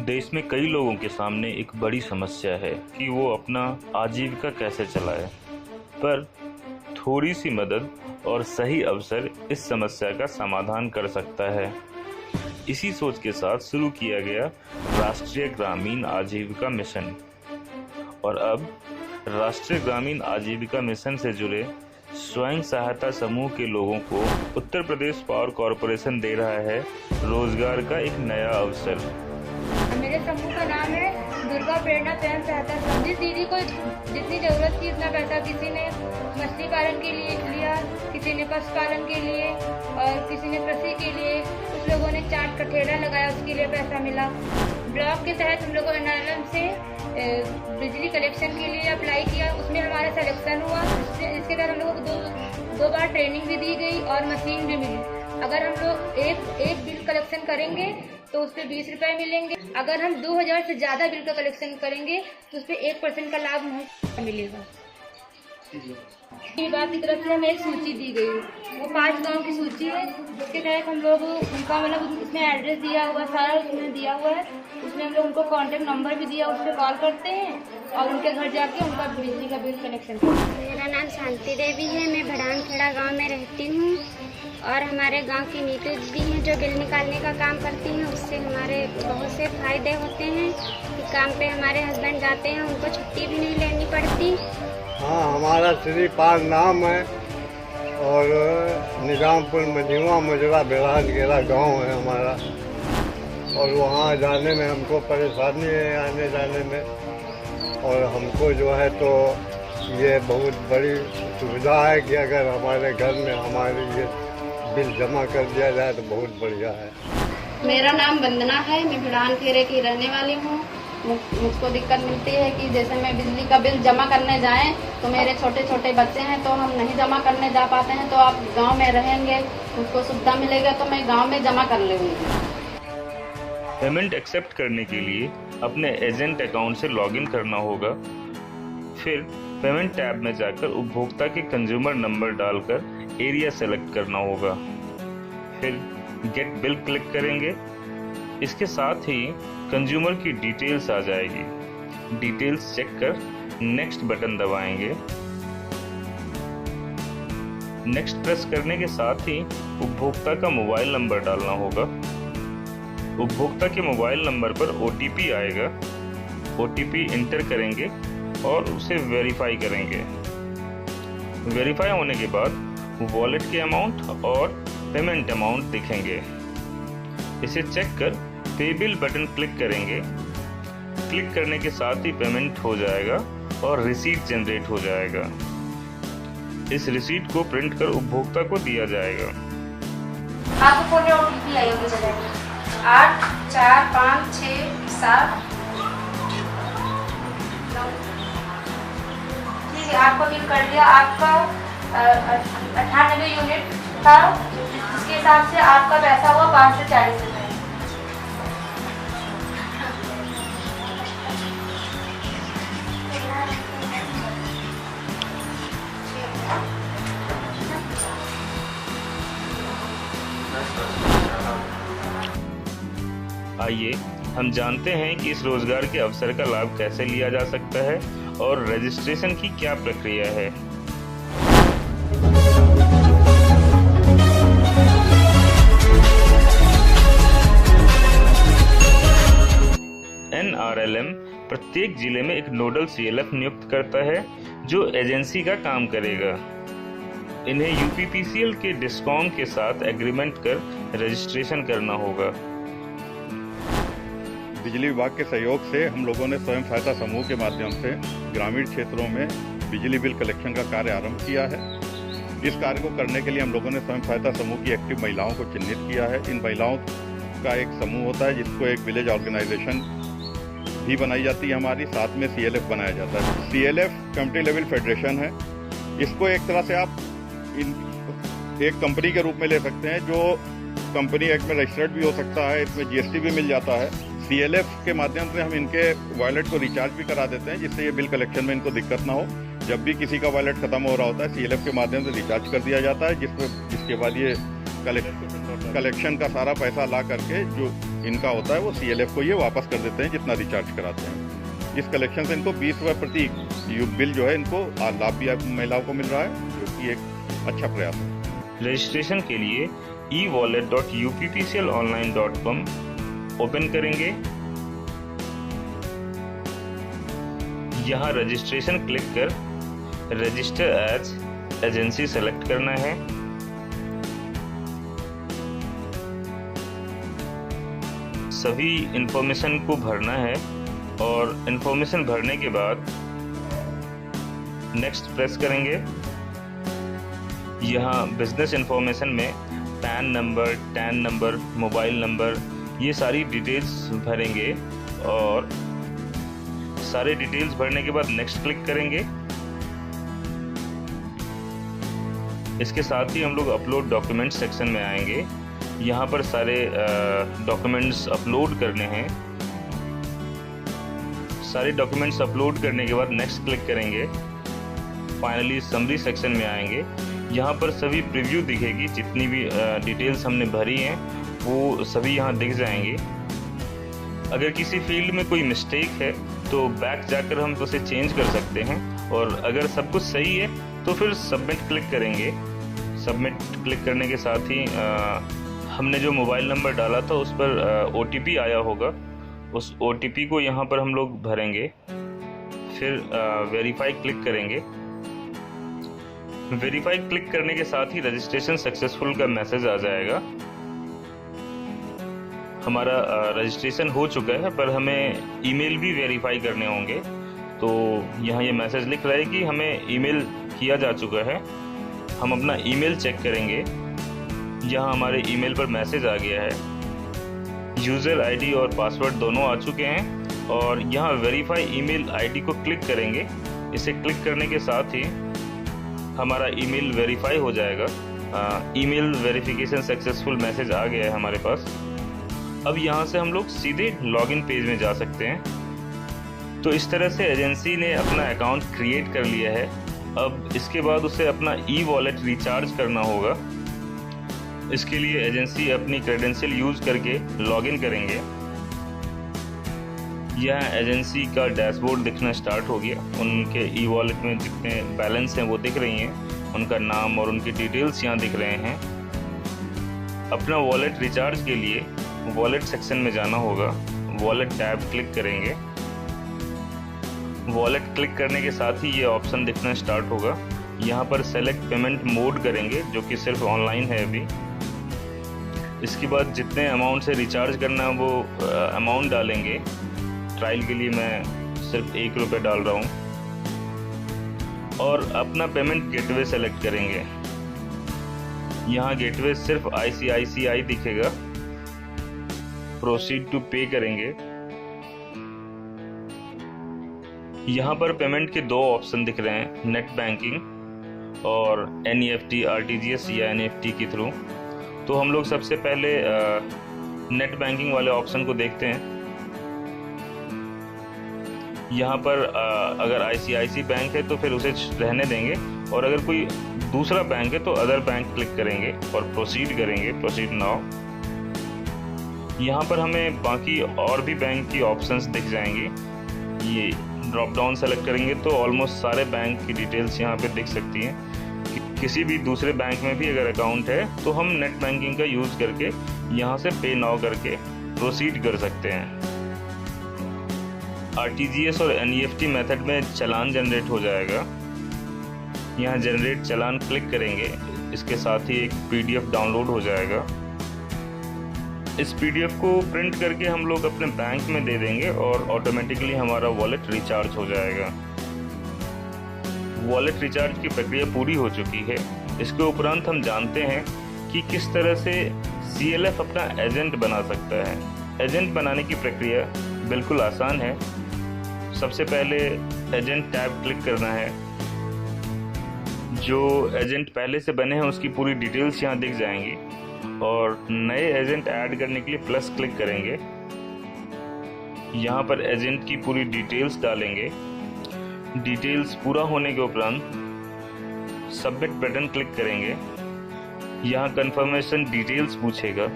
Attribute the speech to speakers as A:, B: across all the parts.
A: देश में कई लोगों के सामने एक बड़ी समस्या है कि वो अपना आजीविका कैसे चलाए, पर थोड़ी सी मदद और सही अवसर इस समस्या का समाधान कर सकता है। इसी सोच के साथ शुरू किया गया राष्ट्रीय ग्रामीण आजीविका मिशन। और अब राष्ट्रीय ग्रामीण आजीविका मिशन से जुड़े स्वयं सहायता समूह के लोगों को उत्तर प्रदेश पावर कॉरपोरेशन दे रहा है रोजगार का एक नया अवसर।
B: मेरे समूह का नाम है दुर्गा प्रेरणा स्वयं सहायता समूह। जिस दीदी को जितनी जरूरत थी उतना पैसा किसी ने मछली पालन के लिए लिया, किसी ने पशु पालन के लिए और किसी ने कृषि के लिए। कुछ लोगों ने चाट का ठेला लगाया, उसके लिए पैसा मिला। ब्लॉक के तहत हम लोगों ने से बिजली कलेक्शन के लिए अप्लाई किया, उसमें हमारा सिलेक्शन हुआ। इसके तहत हम लोगों को दो बार ट्रेनिंग भी दी गई और मशीन भी मिली। अगर हम लोग एक बिल कलेक्शन करेंगे तो उस पर 20 रुपये मिलेंगे। अगर हम 2000 से ज़्यादा बिल का कलेक्शन करेंगे तो उस पर 1% का लाभ हमें मिलेगा। विभाग की तरफ से हमें एक सूची दी गई, वो 5 गांव की सूची है। उसके तहत हम लोग उनका मतलब उसमें एड्रेस दिया हुआ, सारा उसमें दिया हुआ है। उसमें हम लोग उनको कॉन्टेक्ट नंबर भी दिया, उस पर कॉल करते हैं और उनके घर जाके उनका बिजली का बिल कनेक्शन करते हैं।
C: मेरा नाम शांति देवी है, मैं भड़ानखेड़ा गांव में रहती हूँ और हमारे गांव की नीतू दीदी हैं जो बिल निकालने का काम करती हैं। उससे हमारे बहुत से फायदे होते हैं कि काम पे हमारे हस्बैंड जाते हैं, उनको छुट्टी भी नहीं लेनी पड़ती।
D: हाँ, हमारा श्रीपाल नाम है और निजामपुर मझुआ मुजरा बेरानखेड़ा गांव है हमारा। और वहाँ जाने में हमको परेशानी है, आने जाने में। और हमको जो है तो ये बहुत बड़ी सुविधा है कि अगर हमारे घर में हमारे ये बिल जमा कर दिया जाए तो बहुत बढ़िया है।
E: मेरा नाम वंदना है, मैं भड़ानखेड़े की रहने वाली हूँ। मुझको दिक्कत मिलती है कि जैसे मैं बिजली का बिल जमा करने जाएं तो मेरे छोटे छोटे बच्चे हैं तो हम नहीं जमा करने जा पाते हैं। तो आप गांव में रहेंगे, मुझको सुविधा मिलेगा तो मैं गांव में जमा कर लूँगी।
A: पेमेंट एक्सेप्ट करने के लिए अपने एजेंट अकाउंट से लॉगिन करना होगा। फिर पेमेंट टैब में जाकर उपभोक्ता के कंज्यूमर नंबर डालकर एरिया सेलेक्ट करना होगा। फिर गेट बिल क्लिक करेंगे। इसके साथ ही कंज्यूमर की डिटेल्स आ जाएगी। डिटेल्स चेक कर नेक्स्ट बटन दबाएंगे। नेक्स्ट प्रेस करने के साथ ही उपभोक्ता का मोबाइल नंबर डालना होगा। उपभोक्ता के मोबाइल नंबर पर OTP आएगा। OTP इंटर करेंगे और उसे वेरीफाई करेंगे। वेरीफाई होने के बाद वॉलेट के अमाउंट और पेमेंट अमाउंट दिखेंगे। इसे चेक कर पे बिल बटन क्लिक करेंगे। क्लिक करने के साथ ही पेमेंट हो जाएगा और रिसीट जनरेट हो जाएगा। इस रिसीट को प्रिंट कर उपभोक्ता को दिया जाएगा।
E: आपको फोन में OTP आई होगी 8 4 5 6 7। ठीक है, आपको बिल कर दिया। आपका 98 यूनिट था, जिसके हिसाब से आपका पैसा हुआ 5 से 40 रुपये।
A: आइए हम जानते हैं कि इस रोजगार के अवसर का लाभ कैसे लिया जा सकता है और रजिस्ट्रेशन की क्या प्रक्रिया है। NRLM प्रत्येक जिले में एक नोडल CLF नियुक्त करता है जो एजेंसी का काम करेगा। इन्हें UPPCL के डिस्कॉम के साथ एग्रीमेंट कर रजिस्ट्रेशन करना होगा।
F: बिजली विभाग के सहयोग से हम लोगों ने स्वयं सहायता समूह के माध्यम से ग्रामीण क्षेत्रों में बिजली बिल कलेक्शन का कार्य आरंभ किया है। इस कार्य को करने के लिए हम लोगों ने स्वयं सहायता समूह की एक्टिव महिलाओं को चिन्हित किया है। इन महिलाओं का एक समूह होता है जिसको एक विलेज ऑर्गेनाइजेशन भी बनाई जाती है हमारी, साथ में CLF बनाया जाता है। CLF कम्युनिटी लेवल फेडरेशन है। इसको एक तरह से आप एक कंपनी के रूप में ले सकते हैं जो कंपनी एक्ट में रजिस्टर्ड भी हो सकता है। इसमें GST भी मिल जाता है। CLF के माध्यम से हम इनके वॉलेट को रिचार्ज भी करा देते हैं जिससे ये बिल कलेक्शन में इनको दिक्कत ना हो। जब भी किसी का वॉलेट खत्म हो रहा होता है CLF के माध्यम से रिचार्ज कर दिया जाता है, जिसके बाद ये कलेक्शन का सारा पैसा ला करके जो इनका होता है वो CLF को ये वापस कर देते हैं जितना रिचार्ज कराते हैं। इस कलेक्शन से इनको 20 रुपये प्रति बिल जो है इनको लाभ भी महिलाओं को मिल रहा है, जो कि एक अच्छा प्रयास है।
A: रजिस्ट्रेशन के लिए e-wallet.uppclonline.com ओपन करेंगे। यहाँ रजिस्ट्रेशन क्लिक कर रजिस्टर एज एजेंसी सेलेक्ट करना है। सभी इंफॉर्मेशन को भरना है और इंफॉर्मेशन भरने के बाद नेक्स्ट प्रेस करेंगे। यहाँ बिजनेस इंफॉर्मेशन में pan number, tan number, mobile number, ये सारी डिटेल्स भरेंगे और सारे डिटेल्स भरने के बाद नेक्स्ट क्लिक करेंगे। इसके साथ ही हम लोग अपलोड डॉक्यूमेंट सेक्शन में आएंगे। यहाँ पर सारे डॉक्यूमेंट्स अपलोड करने हैं। सारे डॉक्यूमेंट्स अपलोड करने के बाद नेक्स्ट क्लिक करेंगे। फाइनली समरी सेक्शन में आएंगे। यहाँ पर सभी प्रीव्यू दिखेगी, जितनी भी डिटेल्स हमने भरी हैं वो सभी यहाँ दिख जाएंगी। अगर किसी फील्ड में कोई मिस्टेक है तो बैक जाकर हम उसे चेंज कर सकते हैं, और अगर सब कुछ सही है तो फिर सबमिट क्लिक करेंगे। सबमिट क्लिक करने के साथ ही हमने जो मोबाइल नंबर डाला था उस पर OTP आया होगा। उस OTP को यहाँ पर हम लोग भरेंगे, फिर वेरीफाई क्लिक करेंगे। वेरीफाई क्लिक करने के साथ ही रजिस्ट्रेशन सक्सेसफुल का मैसेज आ जाएगा। हमारा रजिस्ट्रेशन हो चुका है, पर हमें ईमेल भी वेरीफाई करने होंगे। तो यहाँ ये मैसेज लिख रहा है कि हमें ईमेल किया जा चुका है। हम अपना ईमेल चेक करेंगे। यहाँ हमारे ईमेल पर मैसेज आ गया है। यूज़र आईडी और पासवर्ड दोनों आ चुके हैं, और यहाँ वेरीफाई ईमेल आईडी को क्लिक करेंगे। इसे क्लिक करने के साथ ही हमारा ईमेल वेरीफाई हो जाएगा। ईमेल वेरिफिकेशन सक्सेसफुल मैसेज आ गया है हमारे पास। अब यहाँ से हम लोग सीधे लॉगिन पेज में जा सकते हैं। तो इस तरह से एजेंसी ने अपना अकाउंट क्रिएट कर लिया है। अब इसके बाद उसे अपना ई-वॉलेट रिचार्ज करना होगा। इसके लिए एजेंसी अपनी क्रेडेंशियल यूज़ करके लॉगिन करेंगे। यहाँ एजेंसी का डैशबोर्ड दिखना स्टार्ट हो गया। उनके ई-वॉलेट में जितने बैलेंस हैं वो दिख रही हैं, उनका नाम और उनकी डिटेल्स यहाँ दिख रहे हैं। अपना वॉलेट रिचार्ज के लिए वॉलेट सेक्शन में जाना होगा। वॉलेट टैब क्लिक करेंगे। वॉलेट क्लिक करने के साथ ही ये ऑप्शन दिखना स्टार्ट होगा। यहाँ पर सेलेक्ट पेमेंट मोड करेंगे, जो कि सिर्फ ऑनलाइन है अभी। इसके बाद जितने अमाउंट से रिचार्ज करना है वो अमाउंट डालेंगे। ट्रायल के लिए मैं सिर्फ 1 रुपये डाल रहा हूँ, और अपना पेमेंट गेटवे सेलेक्ट करेंगे। यहाँ गेटवे सिर्फ ICICI दिखेगा। प्रोसीड टू पे करेंगे। यहाँ पर पेमेंट के 2 ऑप्शन दिख रहे हैं, नेट बैंकिंग और NEFT, RTGS या NEFT के थ्रू। तो हम लोग सबसे पहले नेट बैंकिंग वाले ऑप्शन को देखते हैं। यहाँ पर अगर ICICI बैंक है तो फिर उसे रहने देंगे, और अगर कोई दूसरा बैंक है तो अदर बैंक क्लिक करेंगे और प्रोसीड करेंगे, प्रोसीड नाउ। यहाँ पर हमें बाकी और भी बैंक की ऑप्शंस दिख जाएंगी। ये ड्रॉप डाउन सेलेक्ट करेंगे तो ऑलमोस्ट सारे बैंक की डिटेल्स यहाँ पे दिख सकती हैं। किसी भी दूसरे बैंक में भी अगर अकाउंट है तो हम नेट बैंकिंग का यूज़ करके यहाँ से पे नाउ करके प्रोसीड कर सकते हैं। RTGS और NEFT मेथड में चालान जनरेट हो जाएगा। यहाँ जनरेट चालान क्लिक करेंगे। इसके साथ ही एक PDF डाउनलोड हो जाएगा। इस PDF को प्रिंट करके हम लोग अपने बैंक में दे देंगे और ऑटोमेटिकली हमारा वॉलेट रिचार्ज हो जाएगा। वॉलेट रिचार्ज की प्रक्रिया पूरी हो चुकी है। इसके उपरांत हम जानते हैं कि किस तरह से CLF अपना एजेंट बना सकता है। एजेंट बनाने की प्रक्रिया बिल्कुल आसान है। सबसे पहले एजेंट टैब क्लिक करना है। जो एजेंट पहले से बने हैं उसकी पूरी डिटेल्स यहाँ दिख जाएंगी, और नए एजेंट ऐड करने के लिए प्लस क्लिक करेंगे। यहाँ पर एजेंट की पूरी डिटेल्स डालेंगे। डिटेल्स पूरा होने के उपरांत सबमिट बटन क्लिक करेंगे। यहाँ कंफर्मेशन डिटेल्स पूछेगा।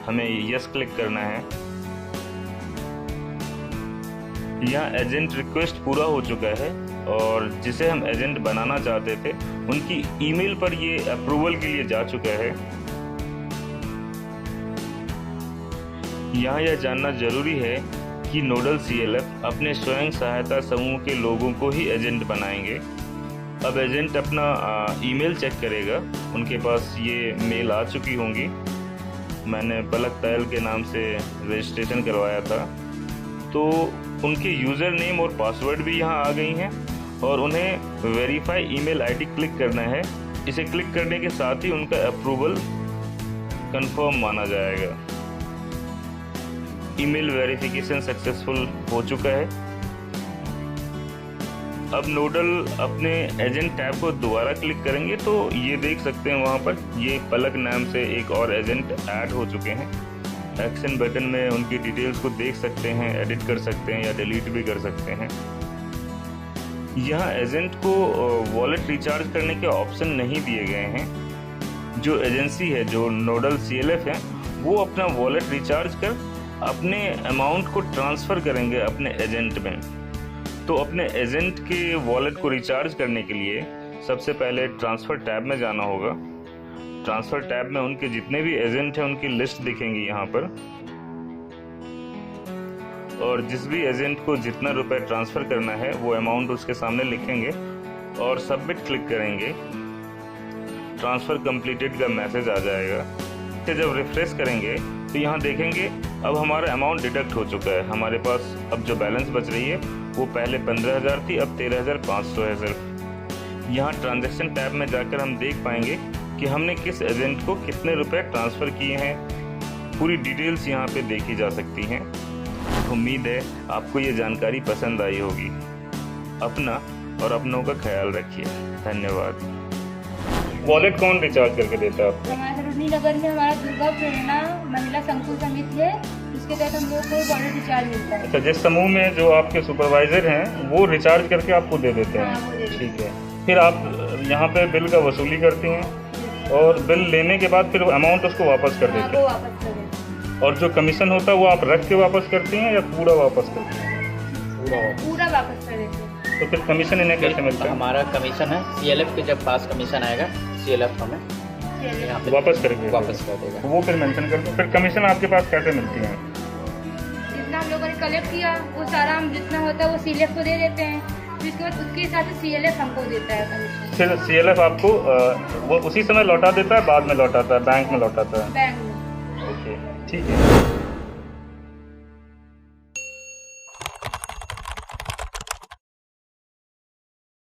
A: हमें यस क्लिक करना है। यहाँ एजेंट रिक्वेस्ट पूरा हो चुका है और जिसे हम एजेंट बनाना चाहते थे उनकी ईमेल पर ये अप्रूवल के लिए जा चुका है। यहाँ यह जानना जरूरी है कि नोडल CLF अपने स्वयं सहायता समूह के लोगों को ही एजेंट बनाएंगे। अब एजेंट अपना ईमेल चेक करेगा, उनके पास ये मेल आ चुकी होंगी। मैंने पलक तैल के नाम से रजिस्ट्रेशन करवाया था, तो उनके यूज़र नेम और पासवर्ड भी यहाँ आ गई हैं और उन्हें वेरीफाई ईमेल आईडी क्लिक करना है। इसे क्लिक करने के साथ ही उनका अप्रूवल कंफर्म माना जाएगा। ईमेल वेरिफिकेशन सक्सेसफुल हो चुका है। अब नोडल अपने एजेंट टैब को दोबारा क्लिक करेंगे तो ये देख सकते हैं वहाँ पर ये पलक नाम से एक और एजेंट ऐड हो चुके हैं। एक्शन बटन में उनकी डिटेल्स को देख सकते हैं, एडिट कर सकते हैं या डिलीट भी कर सकते हैं। यहाँ एजेंट को वॉलेट रिचार्ज करने के ऑप्शन नहीं दिए गए हैं। जो एजेंसी है, जो नोडल CLF है, वो अपना वॉलेट रिचार्ज कर अपने अमाउंट को ट्रांसफ़र करेंगे अपने एजेंट में। तो अपने एजेंट के वॉलेट को रिचार्ज करने के लिए सबसे पहले ट्रांसफ़र टैब में जाना होगा। ट्रांसफ़र टैब में उनके जितने भी एजेंट हैं उनकी लिस्ट दिखेंगी यहाँ पर, और जिस भी एजेंट को जितना रुपए ट्रांसफ़र करना है वो अमाउंट उसके सामने लिखेंगे और सबमिट क्लिक करेंगे। ट्रांसफ़र कंप्लीटेड का मैसेज आ जाएगा। तो जब रिफ्रेश करेंगे तो यहाँ देखेंगे अब हमारा अमाउंट डिडक्ट हो चुका है। हमारे पास अब जो बैलेंस बच रही है वो पहले 15,000 थी, अब 13,500 है सिर्फ। यहाँ ट्रांजैक्शन टैब में जाकर हम देख पाएंगे कि हमने किस एजेंट को कितने रुपए ट्रांसफ़र किए हैं। पूरी डिटेल्स यहाँ पे देखी जा सकती हैं। उम्मीद है आपको ये जानकारी पसंद आई होगी। अपना और अपनों का ख्याल रखिए। धन्यवाद। वॉलेट कौन रिचार्ज करके देता है आपको?
B: हमारे सरोजनी नगर में हमारा दुर्गा प्रेरणा महिला संकुल समिति है, उसके तहत हम लोग को वॉलेट रिचार्ज मिलता है।
A: अच्छा, जिस समूह में जो आपके सुपरवाइजर हैं वो रिचार्ज करके आपको दे देते हैं?
B: हाँ, वो दे देते हैं।
A: ठीक है। फिर आप यहाँ पे बिल का वसूली करती हैं और बिल लेने के बाद फिर अमाउंट उसको वापस कर देते
B: वो वापस कर देते हैं।
A: और जो कमीशन होता है वो आप रख के वापस करती हैं या पूरा वापस करती हैं?
B: पूरा वापस कर देते हैं।
A: तो फिर कमीशन इन्हें कैसे मिलता है?
G: हमारा कमीशन है CLF के, जब पास कमीशन आएगा CLF हमें यहाँ पे
A: वापस करके
G: वापस कर देगा।
A: वो फिर मेंशन कर दो। फिर कमीशन आपके पास कैसे मिलती है?
B: जितना हम लोगों ने कलेक्ट किया वो सारा हम जितना होता है वो CLF को दे देते हैं, फिर उसके बाद उसके हिसाब से CLF हमको देता है कमीशन।
A: फिर CLF आपको वो उसी समय लौटा देता है, बाद में लौटाता है, बैंक में लौटाता है?
B: बैंक में।
A: ओके, ठीक है।